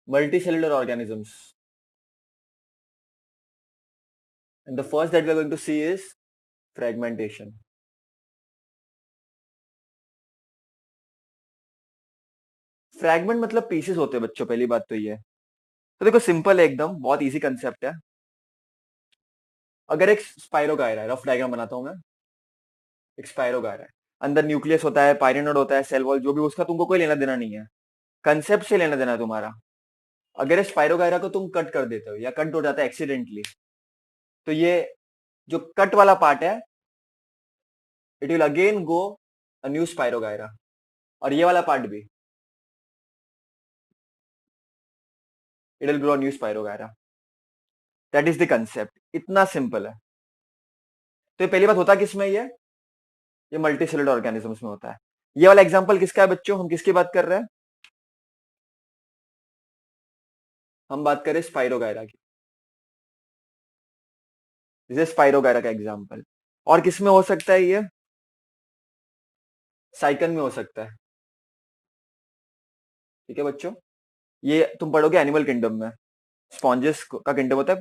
multicellular organisms. And the first that we are going to see is fragmentation. Fragment मतलब pieces होते हैं बच्चों, पहली बात तो ये है। तो देखो सिंपल है एकदम, बहुत इजी कंसेप्ट है। अगर एक स्पाइरोगायरा है, रफ डायग्राम बनाता हूं मैं। एक स्पाइरोगायरा है, अंदर न्यूक्लियस होता है, पायरिनोड होता है, सेल वॉल, जो भी, उसका तुमको कोई लेना देना नहीं है। कंसेप्ट से लेना देना है तुम्हारा। अगर इस स्पाइरोगायरा को तुम कट कर देते हो या कट हो जाता है एक्सीडेंटली, तो ये जो कट वाला पार्ट है, it will again go a new spirogyra. और ये वाला पार्ट भी, it will grow a new spirogyra. That is the concept, इतना सिंपल है। तो ये पहली बात होता किसमें, ये मल्टी सेलुलर ऑर्गेनिजम्स में होता है। ये वाला एग्जांपल किसका है बच्चों, हम किसकी बात कर रहे हैं? हम बात करें स्पाइरोगायरा की। जैसे स्पाइरोगायरा का एग्जांपल। और किसमें हो सकता है ये? साइकन में हो सकता है। ठीक है बच्चों, ये तुम पढ़ोगे एनिमल किंगडम में। स्पॉन्जेस का किंगडम होता है,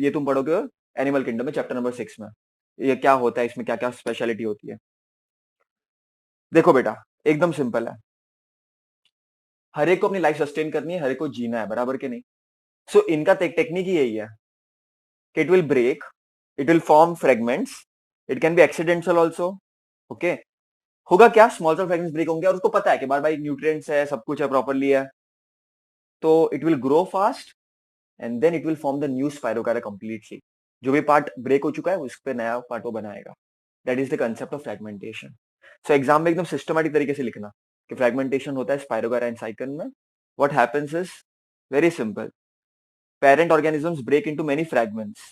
ये तुम पढ़ोगे एनिमल किंगडम में, चैप्टर नंबर 6 में। ये क्या होता है, इसमें क्या क्या स्पेशलिटी होती है। देखो बेटा, एकदम सिंपल है। हर एक को अपनी लाइफ सस्टेन करनी है, हर एक को जीना है, बराबर के नहीं? सो इनका टेक्निक ही यही है कि it will break, it will form fragments, it can be accidental also. Okay, होगा क्या, स्मॉल सेल फ्रेगमेंट्स ब्रेक होंगे और उसको पता है कि बार बार न्यूट्रिएंट्स है, सब कुछ है, प्रॉपरली है। तो it will grow fast and then it will form the new spirogyra completely. जो भी पार्ट ब्रेक हो चुका है उस पर नया पार्ट वो बनाएगा। That is the concept of fragmentation. So exam में एकदम सिस्टमैटिक तरीके से लिखना कि फ्रेगमेंटेशन होता है स्पाइरोकारा एंड साइकन में। What happens is very simple. Parent organisms break into many fragments,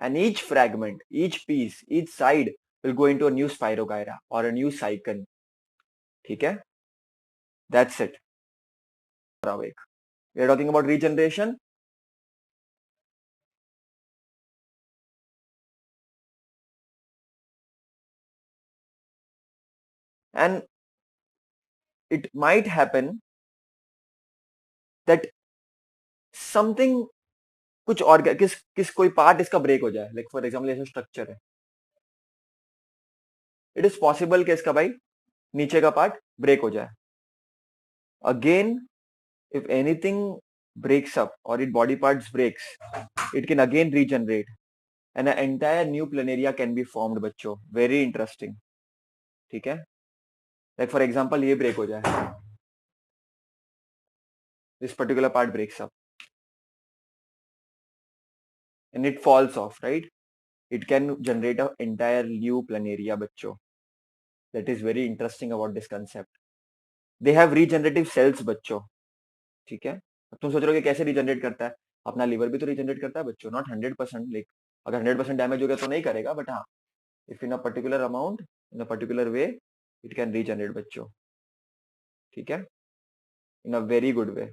and each fragment, each piece, each side will go into a new spirogyra or a new cycle. ठीक है, that's it. Awake. We are talking about regeneration. And it might happen that something, कुछ और किस कोई part इसका break हो जाए, like for example ऐसा स्ट्रक्चर है, इट इज पॉसिबल कि इसका भाई नीचे का पार्ट ब्रेक हो जाए। Again, if anything breaks up or its body parts breaks, it can again regenerate and an entire new planaria can be formed बच्चों। very interesting। ठीक है, like for example ये break हो जाए, this particular part breaks up and it falls off, right? It can generate an entire new planaria बच्चों। that is very interesting about this concept। they have regenerative cells बच्चों। ठीक है, अब तुम सोच रहे हो कि कैसे रिजनरेट करता है। अपना लिवर भी तो रिजनरेट करता है बच्चों, नॉट 100%, लाइक अगर 100% डैमेज हो गया तो नहीं करेगा, बट हाँ, if in a particular amount, in a particular way, it can regenerate बच्चों। ठीक है, in a very good way।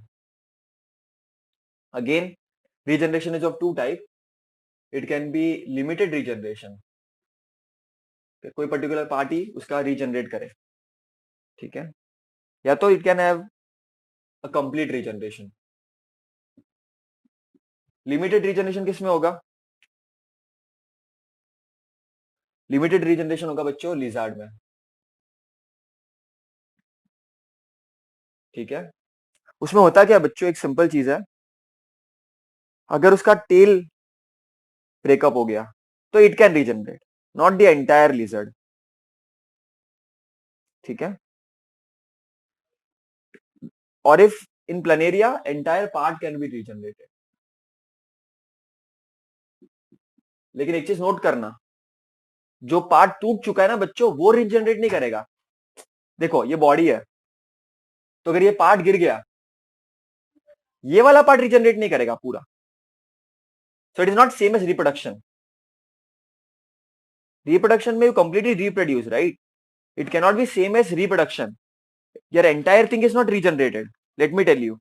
again, regeneration is of two type। it can be limited regeneration, कोई पर्टिकुलर पार्टी उसका regenerate करे। ठीक है, या तो it can have a complete regeneration. Limited regeneration किसमें होगा? लिमिटेड रीजनरेशन होगा बच्चों लिजार्ड में। ठीक है, उसमें होता क्या बच्चों, एक सिंपल चीज है। अगर उसका टेल ब्रेकअप हो गया तो it can regenerate, not the entire lizard. ठीक है, और if in Planaria entire part can be regenerated. लेकिन एक चीज नोट करना, जो पार्ट टूट चुका है ना बच्चों, वो रीजनरेट नहीं करेगा। देखो ये बॉडी है, तो अगर ये पार्ट गिर गया, ये वाला पार्ट रीजनरेट नहीं करेगा पूरा। So it is not same as reproduction. Reproduction में you completely reproduce, right? It cannot be same as reproduction. Your entire thing is not regenerated. Let me tell you,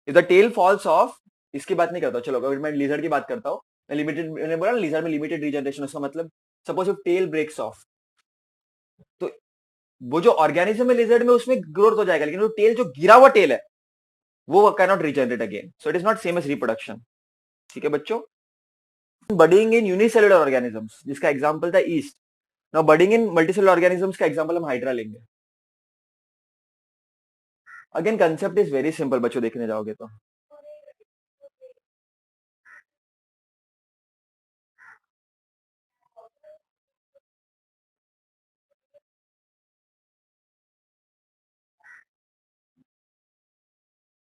if the tail falls off, इसकी बात नहीं करता, चलो अगर मैं lizard की बात करता हूं, मैं लिमिटेड, मैंने बोला लिजर्ड में लिमिटेड रीजनरेशन, उसका मतलब suppose if tail breaks off, तो वो जो ऑर्गेनिज्म है लिजर्ड में उसमें ग्रोथ हो जाएगा, लेकिन वो टेल जो गिरा हुआ टेल है वो can not regenerate again, so it is not same as reproduction. ठीक है बच्चों। बडिंग इन यूनिसेलुलर ऑर्गेनिजम्स जिसका एग्जांपल था yeast. Now budding in multicellular organisms का एग्जांपल हम हाइड्रा लेंगे। Again concept is very simple बच्चों, देखने जाओगे तो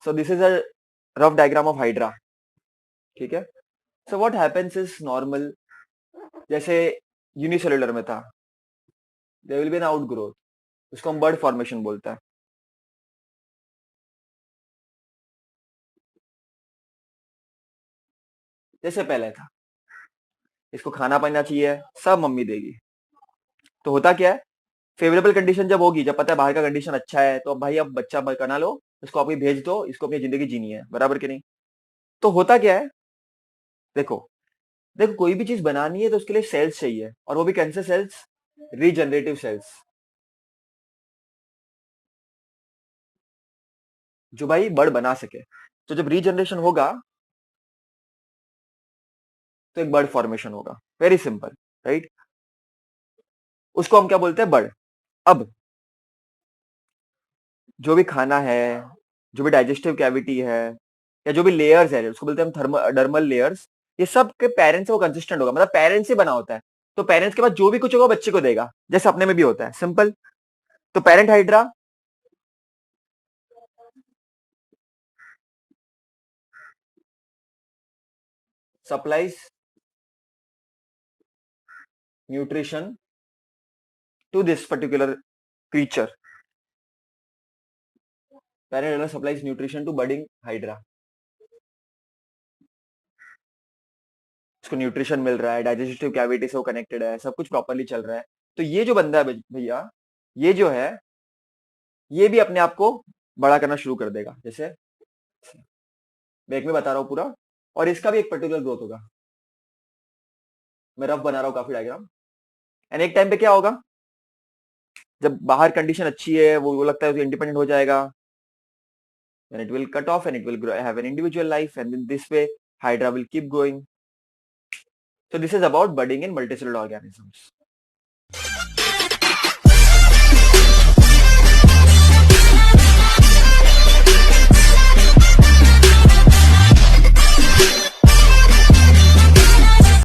so this is a rough diagram of hydra. ठीक है। So what happens is normal, जैसे यूनिसेलुलर में था there will be an outgrowth, उसको हम बर्ड फॉर्मेशन बोलते हैं। जैसे पहले था, इसको खाना पीना चाहिए सब मम्मी देगी, तो होता क्या है, फेवरेबल कंडीशन जब होगी, जब पता है बाहर का कंडीशन अच्छा है, तो अब भाई अब बच्चा बना लो, इसको आप भेज दो, इसको अपनी जिंदगी जीनी है, बराबर कि नहीं। तो होता क्या है, देखो देखो कोई भी चीज बनानी है तो उसके लिए सेल्स चाहिए, और वो भी कैंसर सेल्स, रीजनरेटिव सेल्स, जो भाई बड़ बना सके। तो जब रीजनरेशन होगा तो एक बर्ड फॉर्मेशन होगा, वेरी सिंपल, राइट। उसको हम क्या बोलते हैं, बर्ड। अब जो भी खाना है, जो भी डाइजेस्टिव कैविटी है, या जो भी लेयर्स है उसको बोलते हैं हम थर्मोडर्मल लेयर्स, ये सब के पेरेंट्स से वो कंसिस्टेंट होगा, मतलब पेरेंट्स से बना होता है। तो पेरेंट्स के बाद जो भी कुछ होगा बच्चे को देगा, जैसे अपने में भी होता है, सिंपल। तो parent hydra supplies nutrition to this particular creature, parent hydra supplies nutrition to budding hydra, उसको न्यूट्रिशन मिल रहा है, डाइजेस्टिव कैविटी से वो कनेक्टेड है, सब कुछ प्रॉपरली चल रहा है। तो ये जो बंदा है भैया, ये जो है, ये भी अपने आप को बड़ा करना शुरू कर देगा, जैसे मैं एक में बता रहा हूँ पूरा, और इसका भी एक पर्टिकुलर ग्रोथ होगा। मैं रफ बना रहा हूँ काफी डायग्राम। एंड एक टाइम पे क्या होगा, जब बाहर कंडीशन अच्छी है, वो लगता है इंडिपेंडेंट हो जाएगा, then it will cut off and it will grow, have an individual life, and in this way hydra will keep going. So this is about budding in multicellular organisms.